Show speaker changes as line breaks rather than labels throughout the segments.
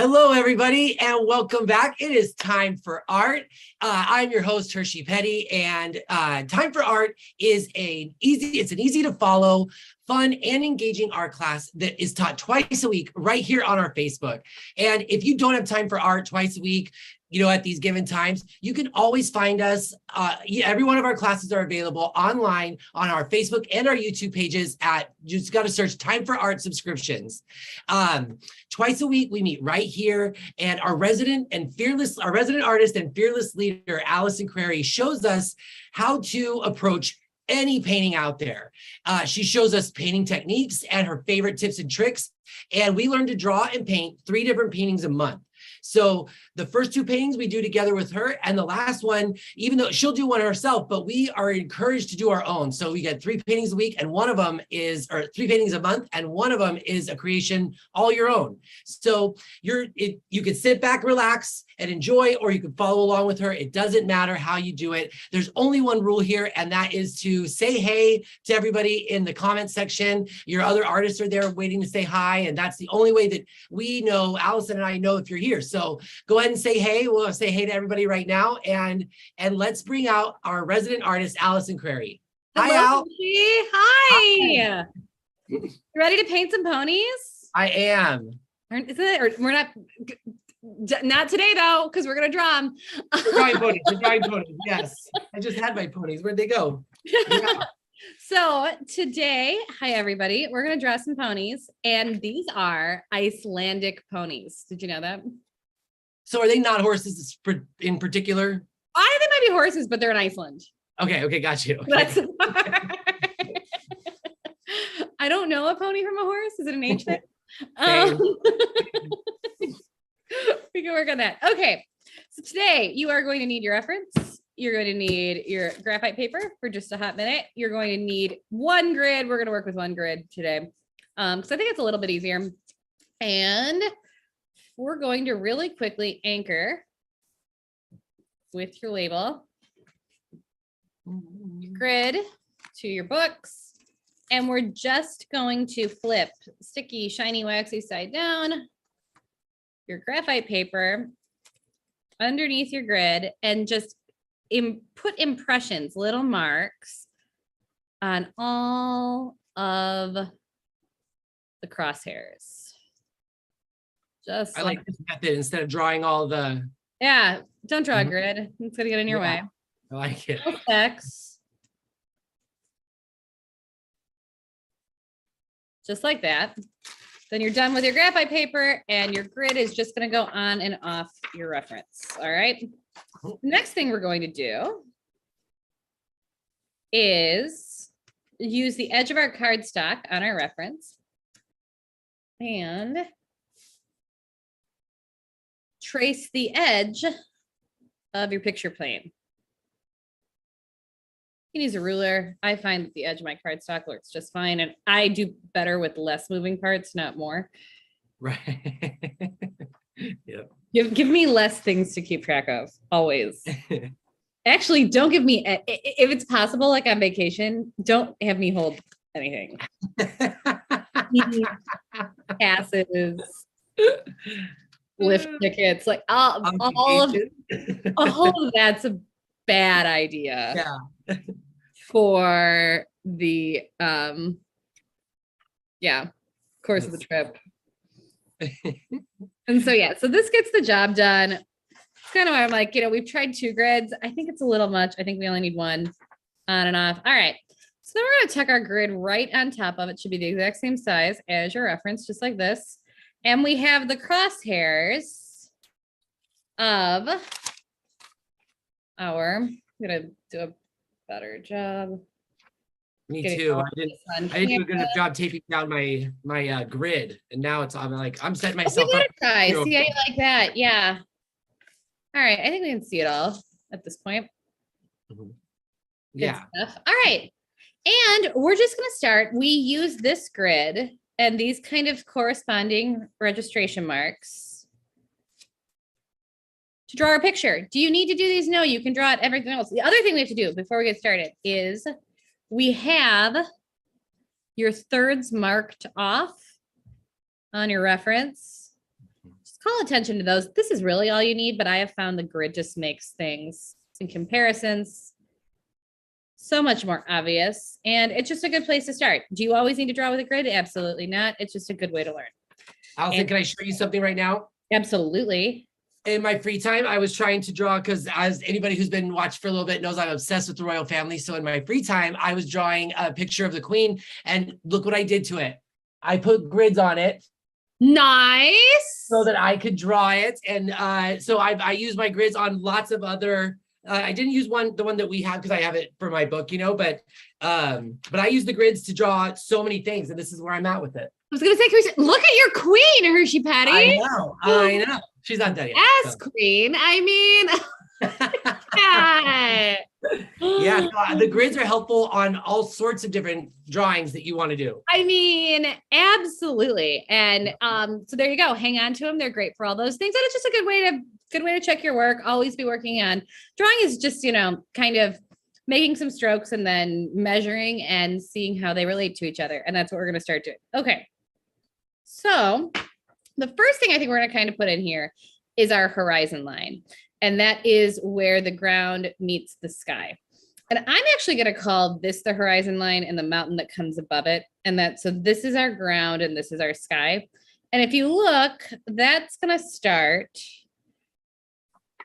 Hello, everybody, and welcome back. It is Time for Art. I'm your host, Hershey Petty, and Time for Art is an easy to follow, fun and engaging art class that is taught twice a week right here on our Facebook. And if you don't have time for art twice a week, at these given times, you can always find us. Every one of our classes are available online on our Facebook and our YouTube pages you just got to search Time for Art subscriptions. Twice a week, we meet right here, and our resident artist and fearless leader, Allison Crary, shows us how to approach any painting out there. She shows us painting techniques and her favorite tips and tricks, and we learn to draw and paint 3 different paintings a month. So the first 2 paintings we do together with her, and the last one, even though she'll do one herself, but we are encouraged to do our own. So we get 3 paintings a week, and one of them is, or 3 paintings a month, and one of them is a creation all your own. So you can sit back, relax, and enjoy, or you can follow along with her. It doesn't matter how you do it. There's only one rule here, and that is to say hey to everybody in the comment section. Your other artists are there waiting to say hi, and that's the only way that we know, Allison and I know, if you're here. So go ahead and say hey. We'll say hey to everybody right now, and let's bring out our resident artist, Allison Crary.
Hi, Al. Hi. You ready to paint some ponies?
I am.
Isn't it? Or we're not today though, because we're gonna draw them.
We're drawing ponies. We're drawing ponies. Yes, I just had my ponies. Where'd they go? Yeah.
So today, hi everybody, we're gonna draw some ponies, and these are Icelandic ponies. Did you know that?
So are they not horses in particular?
I think they might be horses, but they're in Iceland.
Okay, got you. Okay.
That's I don't know a pony from a horse. Is it an H thing? We can work on that. Okay, so today you are going to need your reference. You're going to need your graphite paper for just a hot minute. You're going to need 1 grid. We're going to work with 1 grid today because I think it's a little bit easier. And we're going to really quickly anchor with your label, your grid to your books. And we're just going to flip sticky, shiny, waxy side down your graphite paper underneath your grid and just put impressions, little marks on all of the crosshairs. Just
I like this method instead of drawing all the.
Yeah, don't draw a grid. It's gonna get in your way.
I like it.
X. Just like that. Then you're done with your graphite paper, and your grid is just gonna go on and off your reference. All right. The next thing we're going to do is use the edge of our cardstock on our reference and trace the edge of your picture plane. You can use a ruler. I find that the edge of my cardstock works just fine, and I do better with less moving parts, not more.
Right. Yep.
Give me less things to keep track of, always. Actually, don't give me, if it's possible, like on vacation, don't have me hold anything. Passes, lift tickets, like all of that's a bad idea.
Yeah.
For the course of the trip. And so so this gets the job done. It's kind of why I'm like, we've tried 2 grids. I think it's a little much. I think we only need 1 on and off. All right. So then we're going to tuck our grid right on top of it. Should be the exact same size as your reference, just like this. And we have the crosshairs of I'm going to do a better job.
Me too. I didn't do a good enough job taping down my grid, and now I'm setting myself up.
Try. See how you like that? Yeah. All right. I think we can see it all at this point.
Yeah.
All right. And we're just going to start. We use this grid and these kind of corresponding registration marks to draw our picture. Do you need to do these? No, you can draw it, everything else. The other thing we have to do before we get started is we have your thirds marked off on your reference. call attention to those. This is really all you need, but I have found the grid just makes things in comparisons so much more obvious. And it's just a good place to start. Do you always need to draw with a grid? Absolutely not. It's just a good way to learn.
Allison, can I show you something right now?
Absolutely.
In my free time, I was trying to draw, because as anybody who's been watched for a little bit knows, I'm obsessed with the royal family. So in my free time, I was drawing a picture of the queen, and look what I did to it. I put grids on it.
Nice.
So that I could draw it. And so I use my grids on lots of other, I didn't use the one that we have because I have it for my book, but I use the grids to draw so many things, and this is where I'm at with it.
I was gonna say, Carissa, look at your queen, Hershey Patty.
I know. She's not done yet.
Yes, so. Queen. I mean,
yeah, the grids are helpful on all sorts of different drawings that you want to do.
I mean, absolutely. And so there you go. Hang on to them. They're great for all those things. And it's just a good way to check your work. Always be working on drawing is just, kind of making some strokes and then measuring and seeing how they relate to each other. And that's what we're going to start doing. Okay. So the first thing I think we're going to kind of put in here is our horizon line. And that is where the ground meets the sky. And I'm actually going to call this the horizon line and the mountain that comes above it. And so this is our ground and this is our sky. And if you look, that's going to start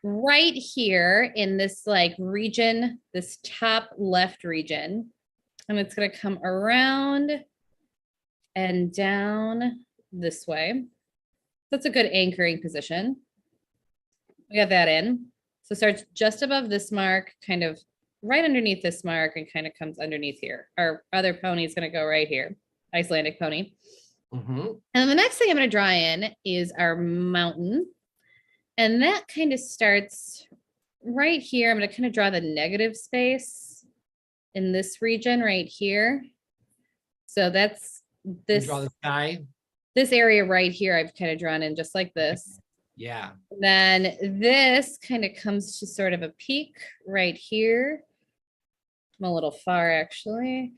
right here in this region, this top left region. And it's going to come around and down this way. That's a good anchoring position. We got that in. So it starts just above this mark, kind of right underneath this mark, and kind of comes underneath here. Our other pony is going to go right here, Icelandic pony. Mm-hmm. And the next thing I'm going to draw in is our mountain. And that kind of starts right here. I'm going to kind of draw the negative space in this region right here. So that's this.
Draw the sky.
This area right here, I've kind of drawn in just like this.
Yeah.
Then this kind of comes to sort of a peak right here. I'm a little far actually.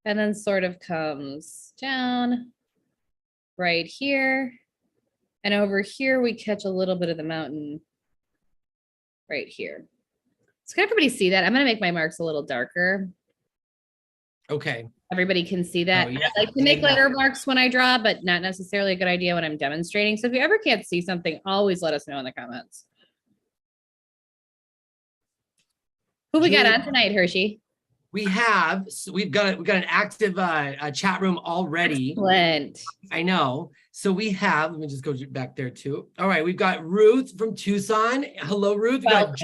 And then sort of comes down right here. And over here, we catch a little bit of the mountain right here. So can everybody see that? I'm going to make my marks a little darker.
Okay.
Everybody can see that.
Oh, yeah.
I like to make lighter marks when I draw, but not necessarily a good idea when I'm demonstrating. So if you ever can't see something, always let us know in the comments. Who we got on tonight, Hershey?
We've got an active chat room already.
Excellent.
I know. So we have, let me just go back there too. All right, we've got Ruth from Tucson. Hello, Ruth. We got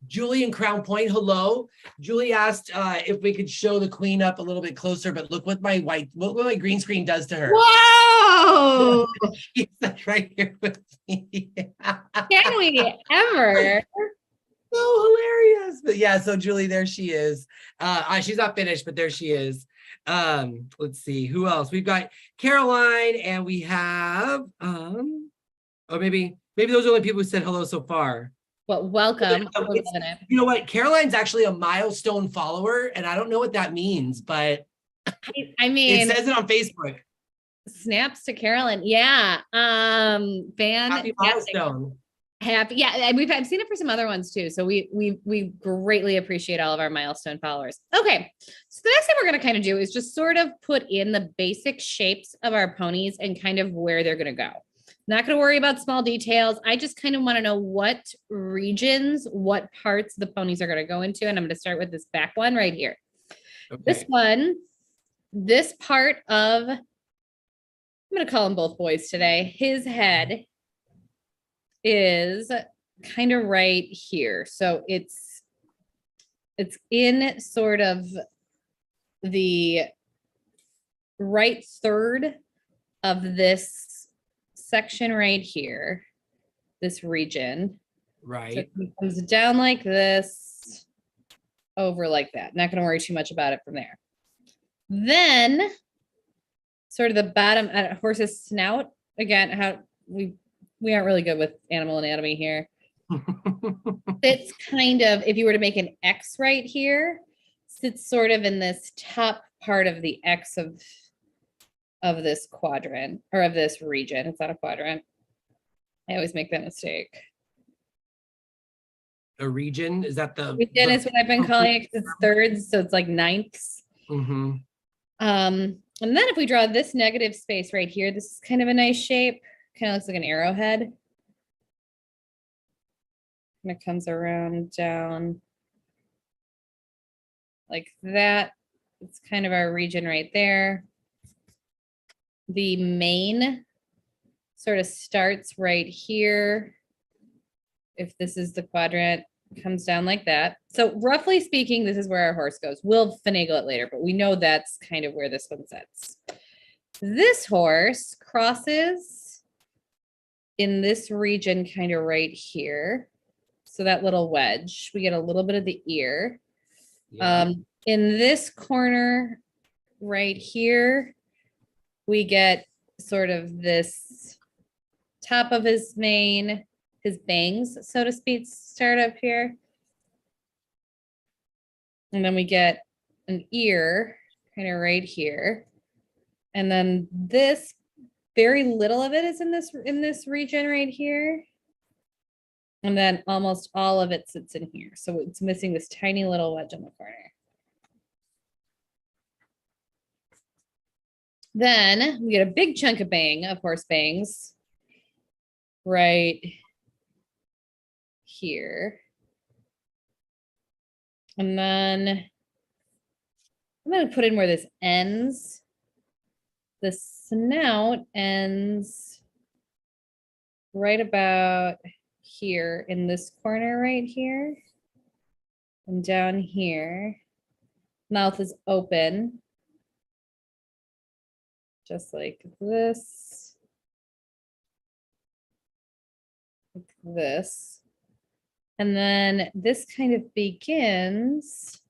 Julie in Crown Point. Hello. Julie asked if we could show the queen up a little bit closer, but look what my green screen does to her.
Whoa!
She's right here with me.
Can we ever?
So hilarious. But yeah, so Julie, there she is. She's not finished, but there she is. Let's see who else. We've got Caroline, and we have or maybe those are the only people who said hello so far.
Well, welcome.
You know what? Caroline's actually a milestone follower, and I don't know what that means, but
I mean,
it says it on Facebook.
Snaps to Carolyn. Yeah.
Happy milestone.
Happy. Yeah. I've seen it for some other ones too. So we greatly appreciate all of our milestone followers. Okay. So the next thing we're going to kind of do is just sort of put in the basic shapes of our ponies and kind of where they're going to go. Not going to worry about small details. I just kind of want to know what regions, what parts the ponies are going to go into. And I'm going to start with this back one right here. Okay. This one, this part of, I'm going to call them both boys today. His head is kind of right here. So it's in sort of the right third of this section right here, this region. Right. So it comes down like this, over like that. Not going to worry too much about it from there. Then sort of the bottom horse's snout. Again, how we aren't really good with animal anatomy here. It's kind of, if you were to make an X right here, sits sort of in this top part of the X of this quadrant or of this region. It's not a quadrant. I always make that mistake.
A region, is that the
Region is what I've been calling it because it's thirds, so it's like ninths.
Mm-hmm.
And then if we draw this negative space right here, this is kind of a nice shape. Kind of looks like an arrowhead. And it comes around down like that. It's kind of our region right there. The main sort of starts right here. If this is the quadrant, comes down like that. So roughly speaking, this is where our horse goes. We'll finagle it later, but we know that's kind of where this one sits. This horse crosses in this region kind of right here. So that little wedge, we get a little bit of the ear.
Yeah.
In this corner right here, we get sort of this top of his mane, his bangs, so to speak, start up here. And then we get an ear kind of right here. And then this, very little of it is in this region right here. And then almost all of it sits in here. So it's missing this tiny little wedge in the corner. Then we get a big chunk of bang, of horse bangs, right here. And then I'm going to put in where this ends. The snout ends right about here in this corner right here. And down here. Mouth is open. Just like this. Like this. And then this kind of begins.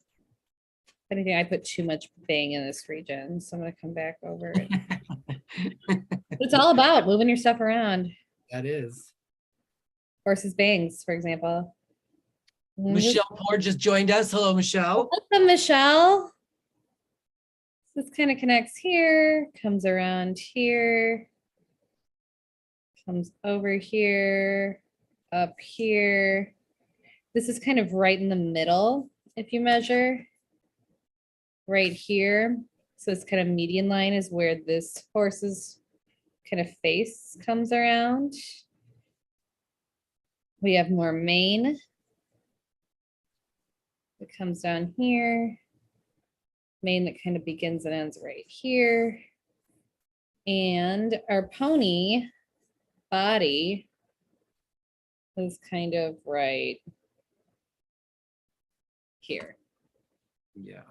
If anything, I put too much bang in this region, so I'm going to come back over it. It's all about moving your stuff around.
That is.
Horses bangs, for example.
Michelle Poor just joined us. Hello, Michelle.
Welcome, Michelle. This kind of connects here, comes around here, comes over here, up here. This is kind of right in the middle, if you measure. Right here. So this kind of median line is where this horse's kind of face comes around. We have more mane. It comes down here. Mane that kind of begins and ends right here. And our pony body is kind of right here.
Yeah.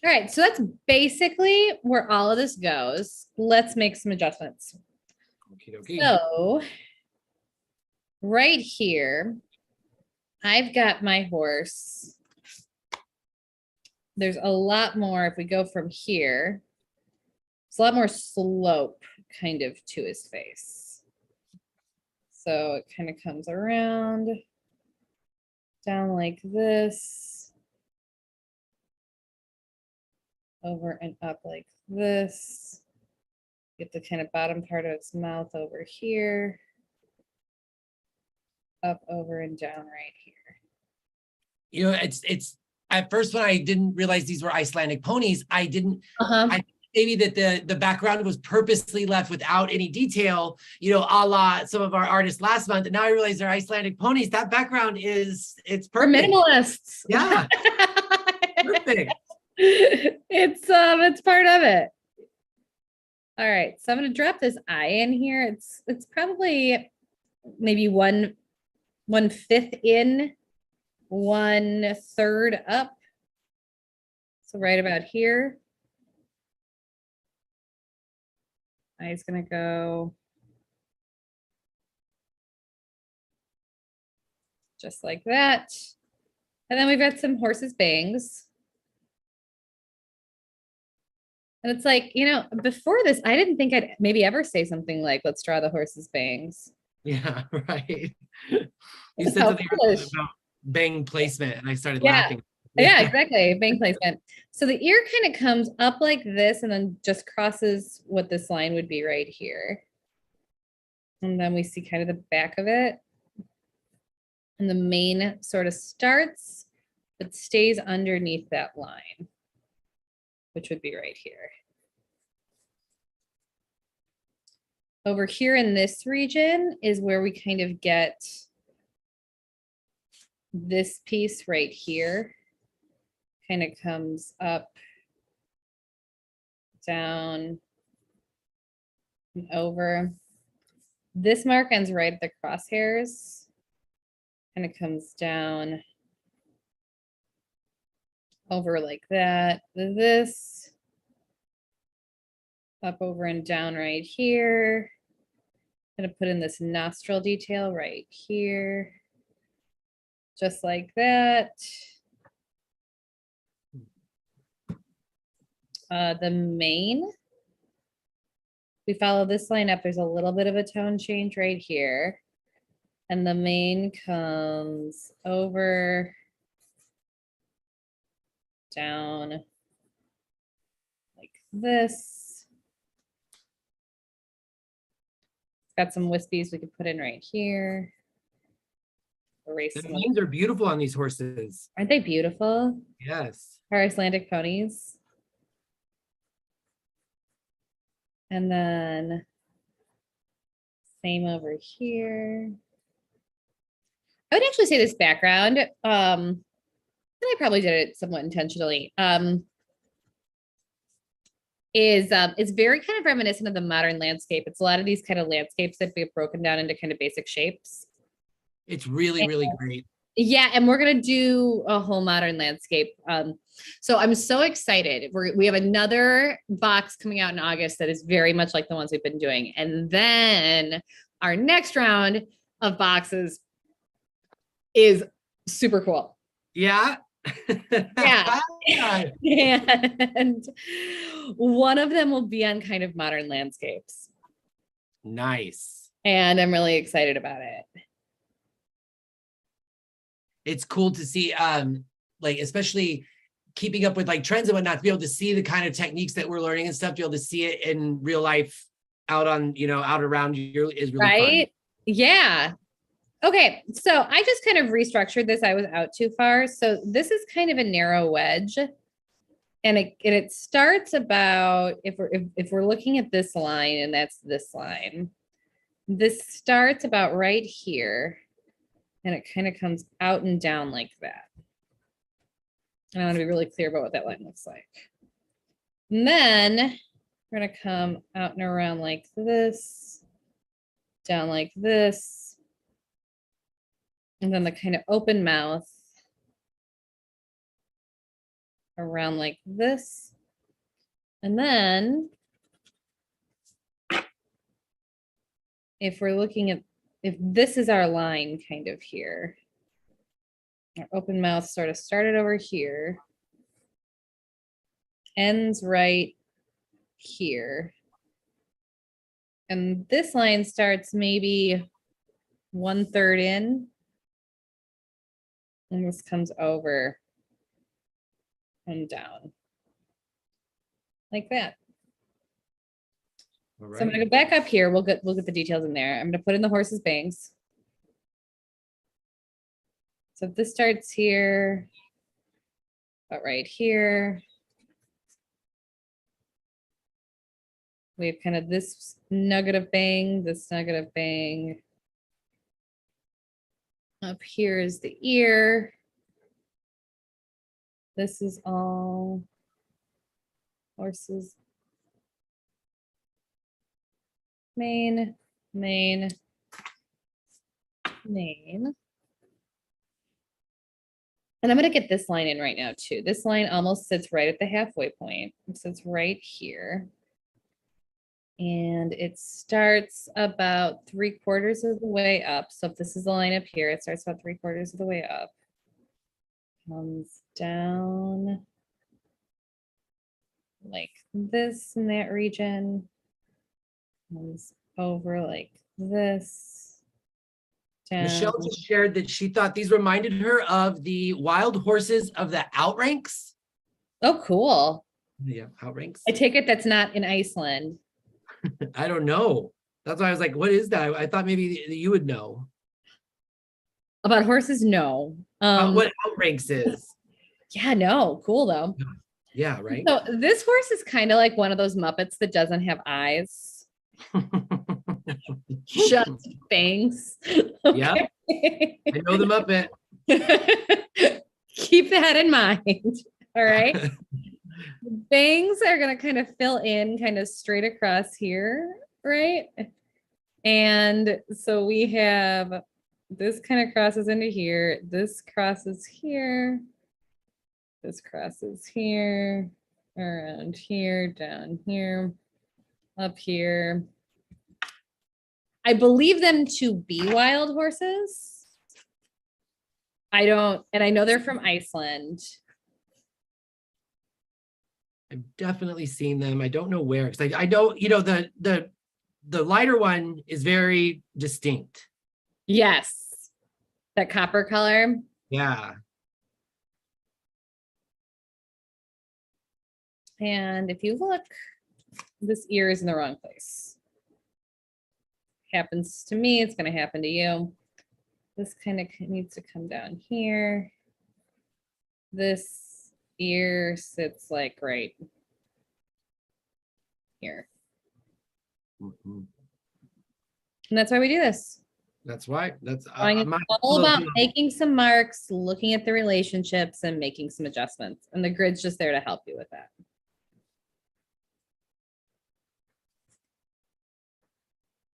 All right, so that's basically where all of this goes. Let's make some adjustments.
Okay.
So right here, I've got my horse. There's a lot more if we go from here. It's a lot more slope kind of to his face. So it kind of comes around down like this. Over and up like this. Get the kind of bottom part of its mouth over here. Up, over, and down right here.
You know, it's at first when I didn't realize these were Icelandic ponies, I didn't. I maybe that the background was purposely left without any detail, you know, a la some of our artists last month. And now I realize they're Icelandic ponies. That background it's perfect.
We're minimalists.
Yeah. Perfect.
It's part of it. All right, so I'm going to drop this eye in here. It's probably maybe 1/5 in, 1/3 up. So right about here. Eye's going to go just like that. And then we've got some horse's bangs. And it's like, you know, before this, I didn't think I'd maybe ever say something like, let's draw the horse's bangs.
Yeah, right. You said something about bang placement and I started laughing.
Yeah, exactly. Bank placement. So the ear kind of comes up like this and then just crosses what this line would be right here. And then we see kind of the back of it. And the mane sort of starts, but stays underneath that line, which would be right here. Over here in this region is where we kind of get this piece right here. Kind of comes up, down, and over. This mark ends right at the crosshairs. Kind of comes down over like that. This up, over, and down right here. I'm gonna put in this nostril detail right here. Just like that. The mane. We follow this line up. There's a little bit of a tone change right here. And the mane comes over, down, like this. Got some wispies we could put in right here. Erase
The
some.
manes are beautiful on these horses.
Aren't they beautiful?
Yes.
Our Icelandic ponies. And then same over here. I would actually say this background, and I probably did it somewhat intentionally, is very kind of reminiscent of the modern landscape. It's a lot of these kind of landscapes that get broken down into kind of basic shapes.
It's really, really great.
Yeah, and we're gonna do a whole modern landscape. So I'm so excited. We have another box coming out in August that is very much like the ones we've been doing, and then our next round of boxes is super cool.
Yeah.
Yeah. And one of them will be on kind of modern landscapes.
Nice.
And I'm really excited about it.
It's cool to see, like, especially keeping up with like trends and whatnot, to be able to see the kind of techniques that we're learning and stuff, to be able to see it in real life out on, out around you is really
right?
fun.
Yeah. Okay, so I just kind of restructured this. I was out too far. So this is kind of a narrow wedge. And it starts about, if we're looking at this line, and that's this line, this starts about right here. And it kind of comes out and down like that. And I want to be really clear about what that line looks like. And then we're going to come out and around like this, down like this. And then the kind of open mouth around like this. And then if we're looking at, if this is our line kind of here, our open mouth sort of started over here, ends right here. And this line starts maybe 1/3 in. And this comes over and down like that.
All right.
So I'm gonna go back up here. We'll get the details in there. I'm gonna put in the horse's bangs. So this starts here, about right here. We have kind of this nugget of bang, this nugget of bang. Up here is the ear. This is all horses. Mane, mane, mane. And I'm going to get this line in right now too. This line almost sits right at the halfway point. It sits right here. And it starts about 3/4 of the way up. So if this is the line up here, it starts about 3/4 of the way up. Comes down like this in that region. Comes over like this.
Michelle
down.
just shared that she thought these reminded her of the wild horses of the outranks.
Oh, cool.
Yeah, outranks.
I take it that's not in Iceland.
I don't know. That's why I was like, what is that? I thought maybe you would know.
About horses, no.
What outranks is.
Yeah, no, cool though.
Yeah, right.
So this horse is kind of like one of those Muppets that doesn't have eyes, just fangs.
Yeah,
Okay.
I know the Muppet.
Keep that in mind. All right. Bangs are going to kind of fill in kind of straight across here, right? And so we have this kind of crosses into here. This crosses here. This crosses here, around here, down here, up here. I believe them to be wild horses. I don't, and I know they're from Iceland.
I've definitely seen them. I don't know where, because I know, the lighter one is very distinct.
Yes. That copper color.
Yeah.
And if you look, this ear is in the wrong place. Happens to me, it's going to happen to you. This kind of needs to come down here. This ear sits like right here.
Mhm.
And that's why we do this.
That's why. That's
It's all about making some marks, looking at the relationships and making some adjustments. And the grid's just there to help you with that.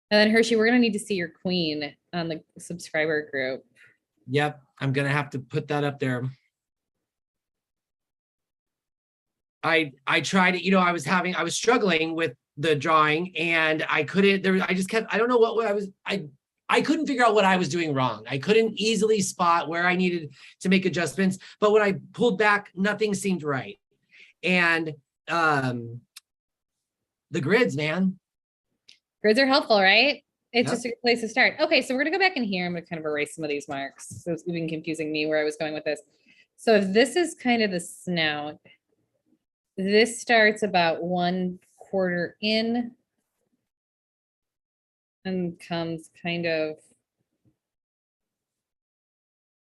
And then Hershey, we're going to need to see your queen on the subscriber group.
Yep, I'm gonna have to put that up there. I tried it, I was struggling with the drawing and I couldn't, I just kept, I don't know what I couldn't figure out what I was doing wrong. I couldn't easily spot where I needed to make adjustments, but when I pulled back, nothing seemed right. And the grids, man.
Grids are helpful, right? It's
Yep.
just a good place to start. Okay, so we're gonna go back in here. I'm gonna kind of erase some of these marks. So it's even confusing me where I was going with this. So if this is kind of the snout, this starts about 1/4 in and comes kind of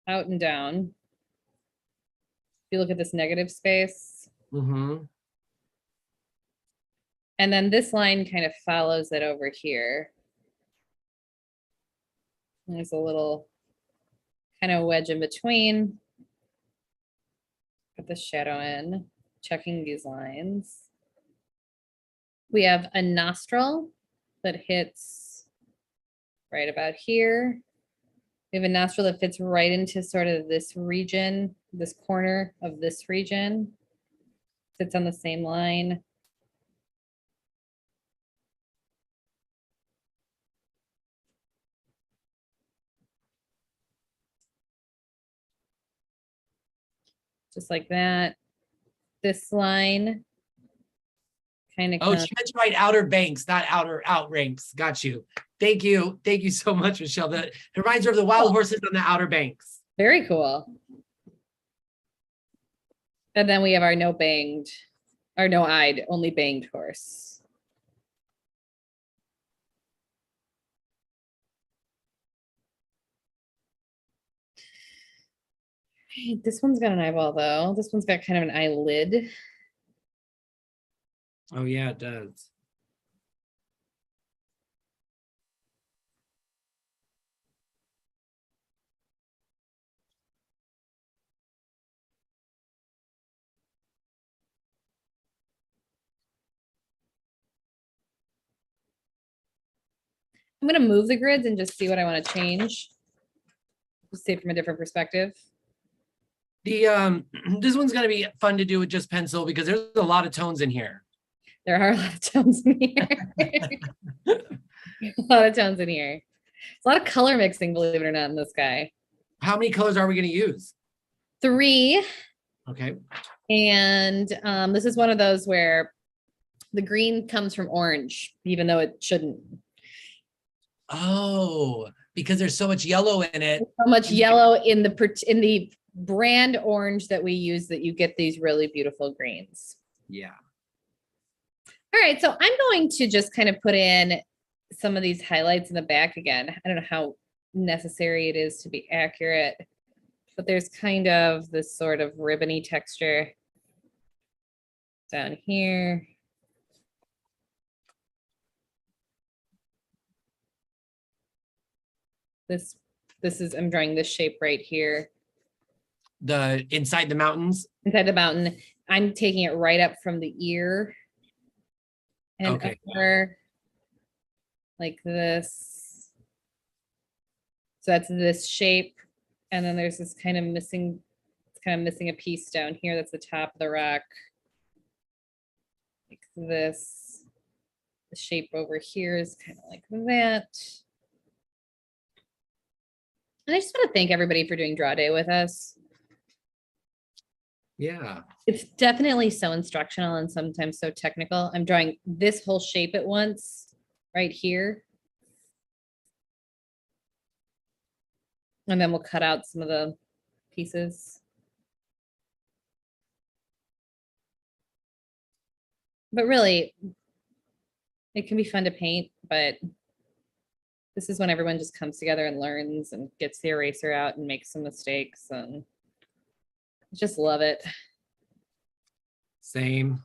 out and down. If you look at this negative space.
Mm-hmm.
And then this line kind of follows it over here. There's a little kind of wedge in between. Put the shadow in, checking these lines. We have a nostril that hits right about here. We have a nostril that fits right into sort of this region, this corner of this region. Sits on the same line. Just like that. This line kind of.
Oh, she meant to write outer banks, not outranks. Got you. Thank you. Thank you so much, Michelle. That reminds her of the wild horses on the Outer Banks.
Very cool. And then we have our no banged, or no eyed, only banged horse. This one's got an eyeball though. This one's got kind of an eyelid.
Oh yeah, it does.
I'm gonna move the grids and just see what I want to change. Just see it from a different perspective.
The this one's gonna be fun to do with just pencil because there's a lot of tones in here.
There are a lot of tones in here. A lot of tones in here. It's a lot of color mixing, believe it or not, in this guy.
How many colors are we gonna use?
3.
Okay.
And this is one of those where the green comes from orange, even though it shouldn't.
Oh, because there's so much yellow in it.
So much yellow in the brand orange that we use that you get these really beautiful greens.
Yeah.
All right, so I'm going to just kind of put in some of these highlights in the back again. I don't know how necessary it is to be accurate, but there's kind of this sort of ribbony texture down here. This is, I'm drawing this shape right here.
The inside the mountains?
Inside the mountain. I'm taking it right up from the ear and
okay.
over like this. So that's this shape. And then there's this kind of missing, it's kind of missing a piece down here. That's the top of the rock. Like this. The shape over here is kind of like that. And I just want to thank everybody for doing draw day with us.
Yeah.
It's definitely so instructional and sometimes so technical. I'm drawing this whole shape at once right here. And then we'll cut out some of the pieces. But really, it can be fun to paint, but this is when everyone just comes together and learns and gets the eraser out and makes some mistakes, and I just love it.
Same.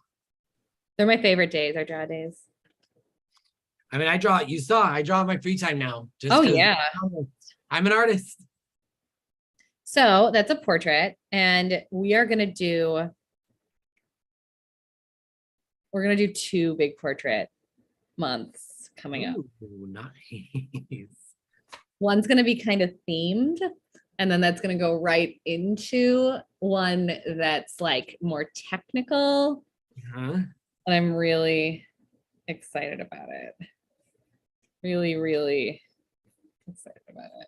They're my favorite days, our draw days.
I mean, I draw in my free time now.
Oh yeah.
I'm an artist.
So that's a portrait, and we're gonna do 2 big portrait months coming up.
Ooh, nice.
One's going to be kind of themed, and then that's going to go right into one that's like more technical. And I'm really excited about it. Really, really excited about it.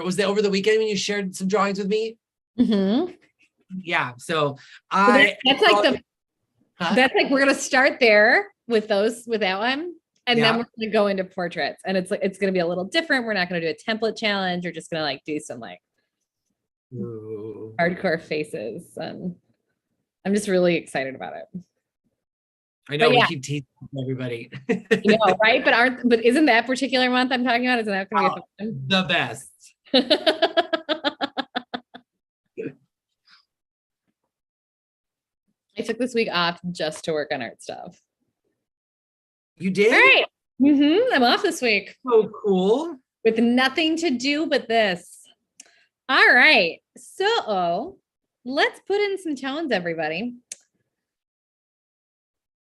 Was that over the weekend when you shared some drawings with me?
Mm-hmm.
Yeah. So
that's like we're gonna start there with that one, and then we're gonna go into portraits, and it's gonna be a little different. We're not gonna do a template challenge. We're just gonna like do some like hardcore faces, and I'm just really excited about it.
I know we keep teasing everybody.
You know, right? But isn't that particular month I'm talking about? Isn't that gonna be fun?
The best?
I took this week off just to work on art stuff.
You did?
All right. I'm off this week.
So cool.
With nothing to do but this. All right. So let's put in some tones, everybody.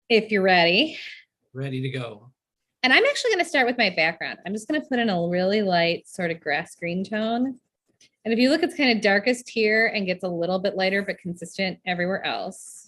If you're ready.
Ready to go.
And I'm actually going to start with my background. I'm just going to put in a really light sort of grass green tone. And if you look, it's kind of darkest here and gets a little bit lighter, but consistent everywhere else.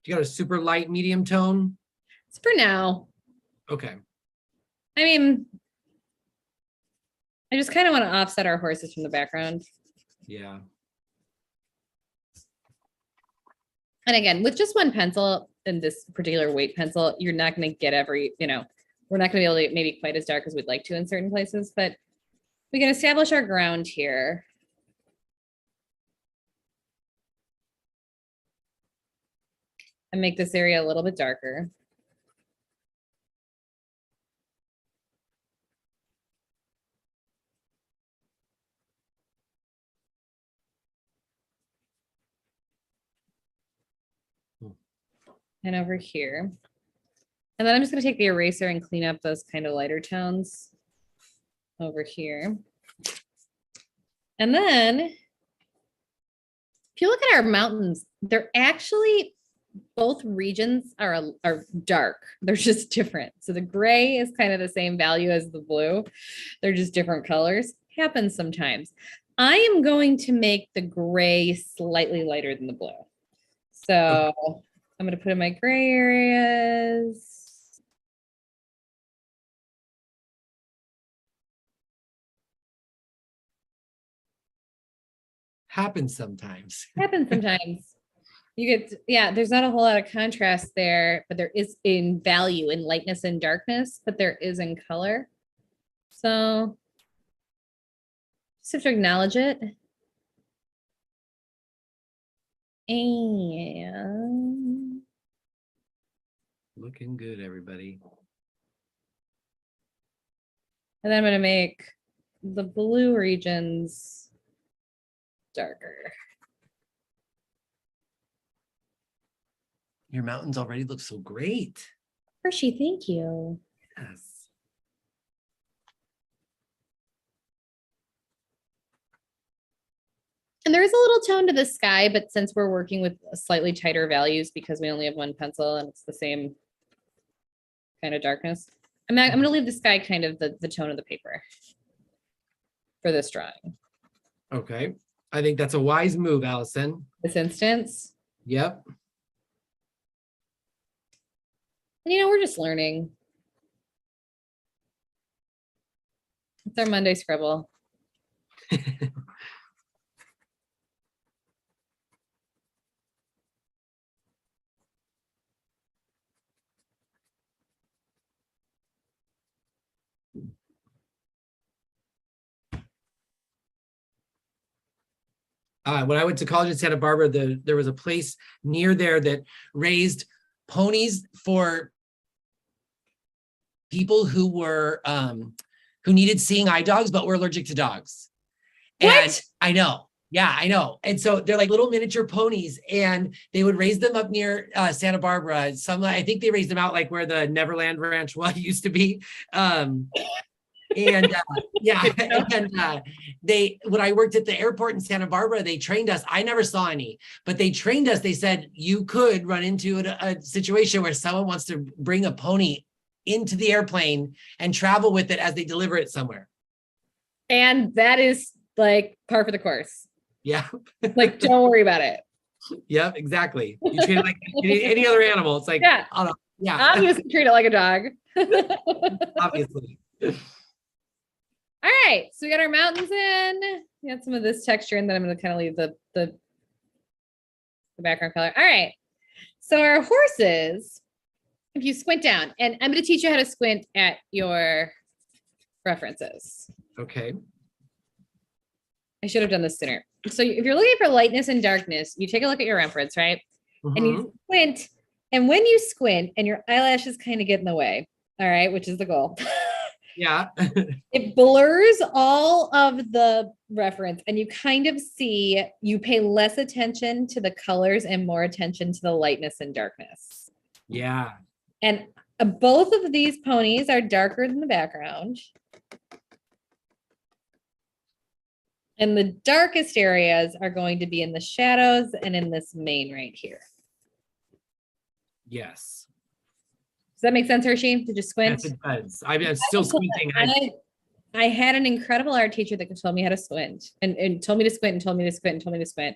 You got a super light medium tone?
It's for now.
Okay.
I mean, I just kind of want to offset our horses from the background.
Yeah.
And again, with just one pencil and this particular weight pencil, you're not going to get every, we're not going to be able to get maybe quite as dark as we'd like to in certain places, but we can establish our ground here. And make this area a little bit darker. And over here. And then I'm just going to take the eraser and clean up those kind of lighter tones over here. And then if you look at our mountains, they're actually, both regions are dark. They're just different. So the gray is kind of the same value as the blue. They're just different colors. Happens sometimes. I am going to make the gray slightly lighter than the blue. So I'm going to put in my gray areas.
Happens sometimes.
Happens sometimes. You get, yeah, there's not a whole lot of contrast there, but there is in value, in lightness and darkness, but there is in color. So just have to acknowledge it. And
Looking good, everybody.
then I'm going to make the blue regions darker.
Your mountains already look so great.
Hershey, thank you.
Yes.
And there is a little tone to the sky, but since we're working with slightly tighter values because we only have one pencil and it's the same kind of darkness, I'm going to leave the sky kind of the tone of the paper for this drawing.
Okay. I think that's a wise move, Allison.
This instance.
Yep.
And we're just learning. It's our Monday scribble.
When I went to college in Santa Barbara, there was a place near there that raised ponies for people who were who needed seeing eye dogs but were allergic to dogs.
What?
And I know. Yeah, I know. And so they're like little miniature ponies, and they would raise them up near Santa Barbara. I think they raised them out like where the Neverland Ranch used to be. And yeah, and when I worked at the airport in Santa Barbara, they trained us. I never saw any, but they trained us. They said you could run into a situation where someone wants to bring a pony into the airplane and travel with it as they deliver it somewhere.
And that is like par for the course.
Yeah.
Like, don't worry about it.
Yeah, exactly. You treat it like any other animal. It's like,
yeah,
oh, no. Yeah.
Obviously treat it like a dog.
Obviously.
All right, so we got our mountains in. We got some of this texture, and then I'm going to kind of leave the background color. All right, so our horses, if you squint down, and I'm going to teach you how to squint at your references.
Okay.
I should have done this sooner. So if you're looking for lightness and darkness, you take a look at your reference, right? Mm-hmm. And you squint, and when you squint and your eyelashes kind of get in the way, all right, which is the goal.
Yeah.
It blurs all of the reference, and you kind of see, you pay less attention to the colors and more attention to the lightness and darkness.
Yeah.
And both of these ponies are darker than the background. And the darkest areas are going to be in the shadows and in this mane right here.
Yes.
Does that make sense, Hershey? Did you squint?
Yes, it does. I'm still squinting.
I had an incredible art teacher that told me how to squint and told me to squint and told me to squint and told me to squint.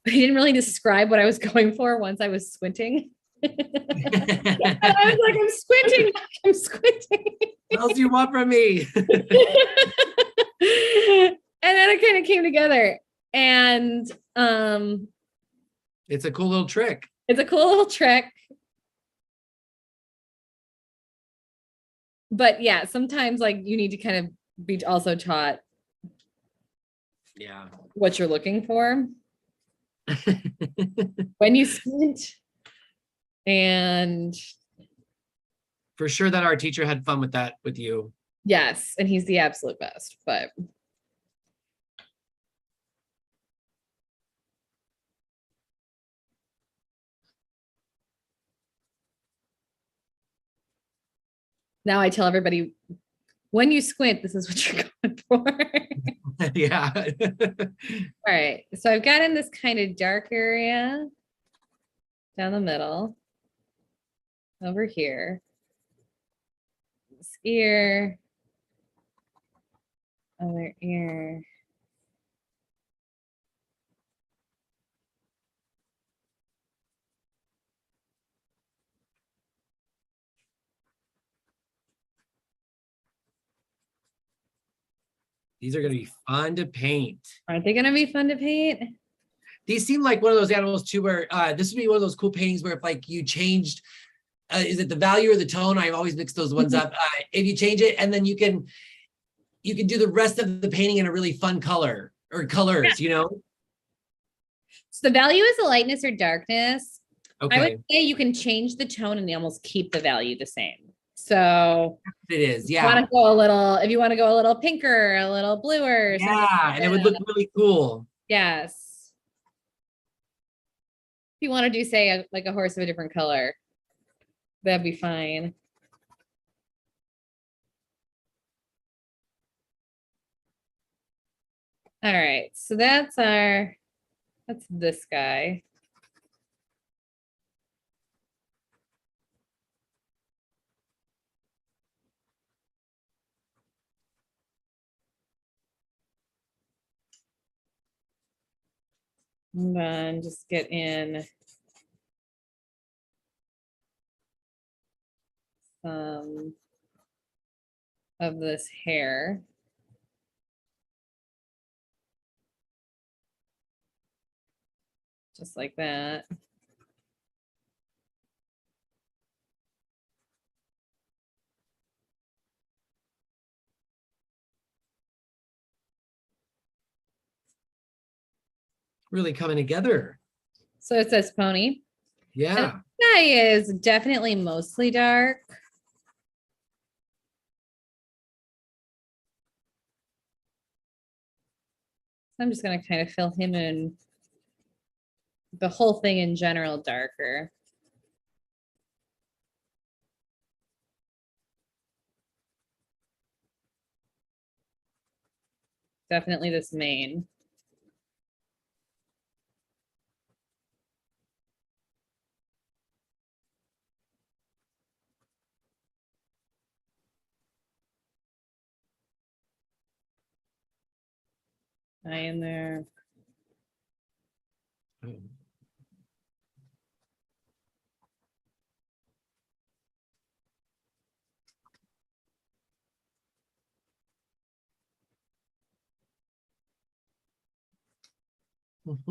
But he didn't really describe what I was going for once I was squinting. And I was like, I'm squinting. I'm squinting.
What else do you want from me?
And then it kind of came together. And
it's a cool little trick.
It's a cool little trick. But yeah, sometimes like you need to kind of be also taught what you're looking for when you squint. And
for sure that our teacher had fun with that with you.
Yes, and he's the absolute best, but now I tell everybody, when you squint, this is what you're going for.
Yeah.
All right. So I've got in this kind of dark area down the middle over here. This ear, other ear,
These are going to be fun to paint.
Aren't they going to be fun to paint?
These seem like one of those animals too, where this would be one of those cool paintings where if like you changed, is it the value or the tone? I've always mixed those ones up. If you change it and then you can do the rest of the painting in a really fun color or colors, you know?
So the value is the lightness or darkness.
Okay.
I would say you can change the tone and almost keep the value the same. So
it is, yeah.
Want to go a little, if you want to go a little pinker, a little bluer.
Yeah, and it would look really cool.
Yes. If you want to do, say, like a horse of a different color, that'd be fine. All right, so that's this guy. And then just get in some of this hair. Just like that.
Really coming together.
So it says pony.
Yeah.
And this guy is definitely mostly dark. I'm just going to kind of fill him in, the whole thing in general darker. Definitely this mane. Eye in there.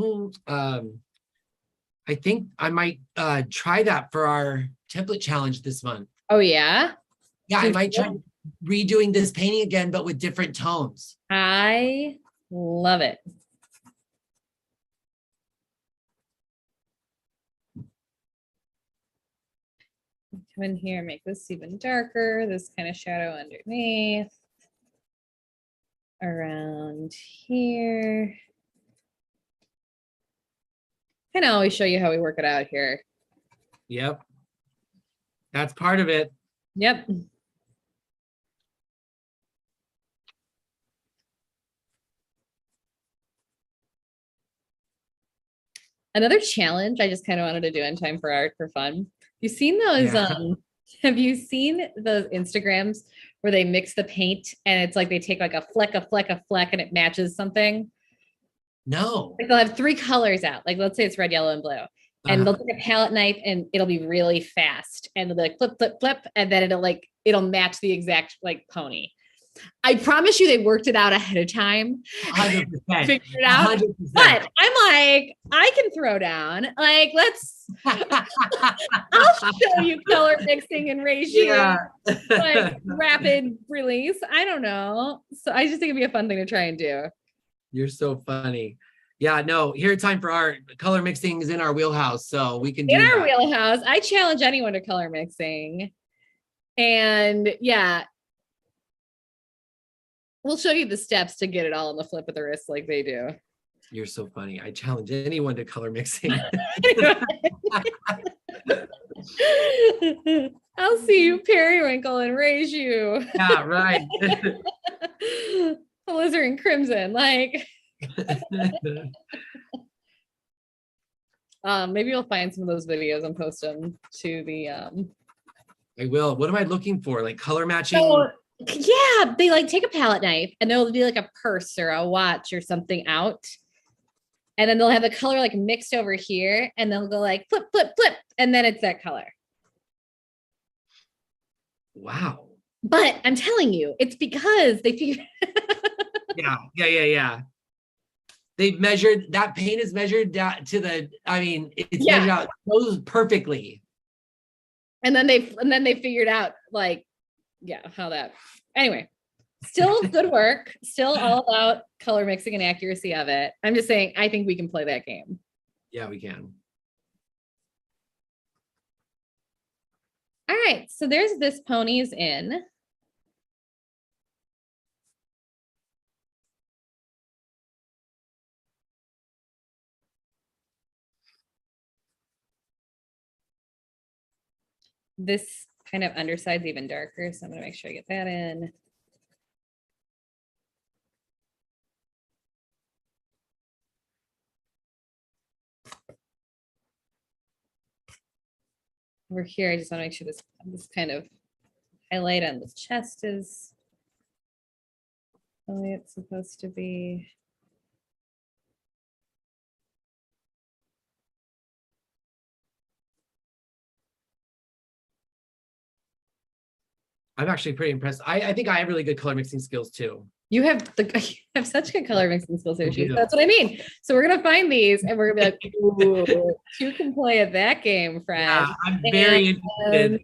I think I might try that for our template challenge this month.
Oh yeah?
Yeah, I might try redoing this painting again, but with different tones.
I love it. Come in here, make this even darker, this kind of shadow underneath. Around here. And I always show you how we work it out here.
Yep. That's part of it.
Yep. Another challenge I just kind of wanted to do in Time for Art for fun. You've seen those,
Yeah.
Have you seen those Instagrams where they mix the paint and it's like they take like a fleck, and it matches something?
No.
Like they'll have 3 colors out. Like let's say it's red, yellow, and blue. And they'll take a palette knife and it'll be really fast. And they'll be like flip, flip, flip. And then it'll match the exact like pony. I promise you they worked it out ahead of time.
100%.
Figured it out. 100%. But I'm like, I can throw down. Like, I'll show you color mixing and ratio.
Yeah.
Like rapid release. I don't know. So I just think it'd be a fun thing to try and do.
You're so funny. Yeah, no, here at Time for Art, color mixing is in our wheelhouse, so we can do
in our
that.
wheelhouse. I challenge anyone to color mixing. And yeah, we'll show you the steps to get it all on the flip of the wrist like they do.
You're so funny. I challenge anyone to color mixing.
I'll see you periwinkle and raise you.
Yeah, right.
Alizarin crimson, like. Maybe you'll find some of those videos and post them to the
I will. What am I looking for? Like color matching?
So, yeah, they like take a palette knife and there'll be like a purse or a watch or something out. And then they'll have the color like mixed over here and they'll go like flip, flip, flip. And then it's that color.
Wow.
But I'm telling you, it's because they figured
Yeah. They've measured, that paint is measured down to the, I mean, it's
Yeah.
measured out so perfectly.
And then they figured out like, yeah, how that, anyway, still good work, still all about color mixing and accuracy of it. I'm just saying, I think we can play that game.
Yeah, we can.
All right, so there's this pony's in. This kind of underside's even darker, so I'm gonna make sure I get that in. Over here, I just want to make sure this kind of highlight on the chest is the way it's supposed to be.
I'm actually pretty impressed. I think I have really good color mixing skills too.
You have you have such good color mixing skills,
I
Hershey.
do.
That's what I mean. So we're gonna find these and we're gonna be like, ooh, you can play at that game, friend.
Yeah, I'm very interested.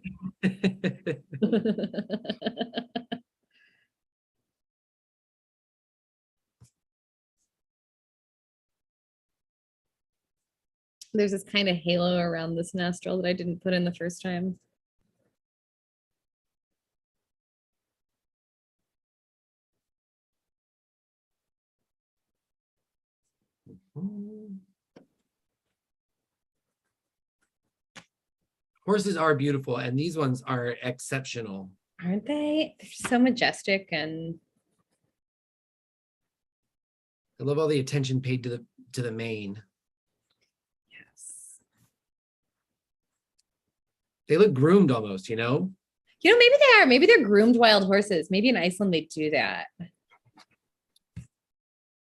There's this kind of halo around this nostril that I didn't put in the first time.
Horses are beautiful, and these ones are exceptional.
Aren't they? They're so majestic and
I love all the attention paid to the mane.
yes.
They look groomed almost, you know?
You know, maybe they are. Maybe they're groomed wild horses. Maybe in Iceland they do that.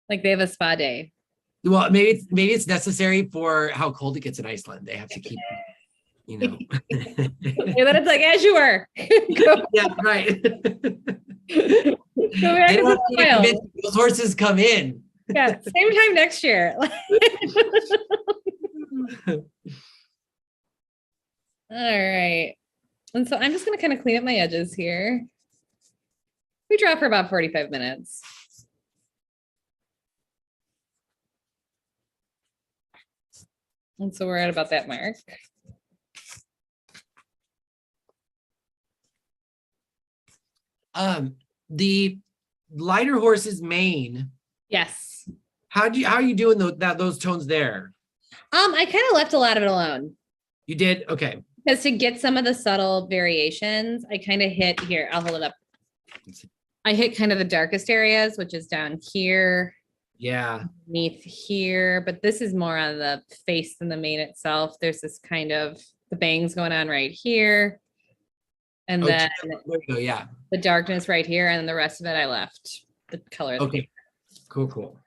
Like they have a spa day.
Well, maybe it's necessary for how cold it gets in Iceland. They have to keep, you know.
And then it's like, as you were. Go,
Yeah, right.
go back
They
to
don't
the
have to get
wild.
convinced those horses come in.
Yeah, same time next year. All right. And so I'm just going to kind of clean up my edges here. We draw for about 45 minutes. And so we're at about that mark.
The lighter horse's mane.
Yes.
How are you doing those tones there?
I kind of left a lot of it alone.
You did? Okay.
Because to get some of the subtle variations, I kind of hit here. I'll hold it up. I hit kind of the darkest areas, which is down here.
Yeah.
Beneath here, but this is more on the face than the mane itself. There's this kind of the bangs going on right here. And then
there we go. Yeah.
the darkness right here. And then the rest of it, I left the color.
Okay. Cool.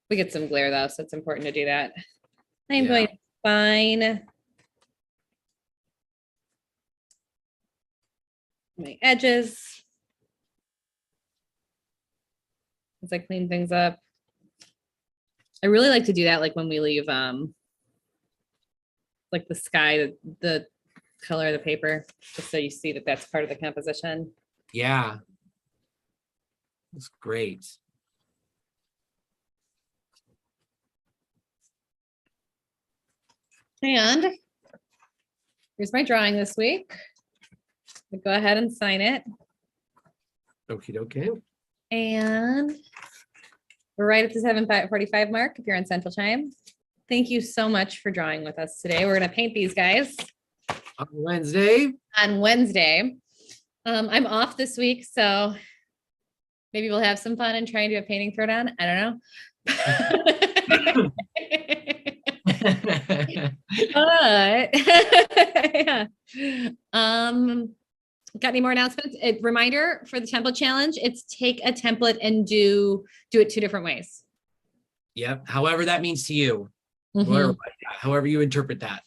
We get some glare though, so it's important to do that. I'm
Yeah.
going to fine my edges as I clean things up. I really like to do that like when we leave like the sky, the color of the paper, just so you see that that's part of the composition.
Yeah. That's great.
And here's my drawing this week. Go ahead and sign it.
Okay.
And we're right at the 7:45 mark if you're on Central Time. Thank you so much for drawing with us today. We're going to paint these guys
On Wednesday.
I'm off this week, so maybe we'll have some fun and try and do a painting throwdown. I don't know. But yeah. Got any more announcements? A reminder for the template challenge, it's take a template and do it 2 different ways.
Yep. However that means to you.
Mhm.
However you interpret that.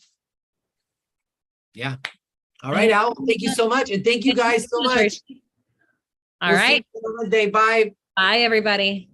Yeah. All right, Al. Thank you so much. And thank you guys so much.
All right.
We'll see you on Monday. Bye.
Bye, everybody.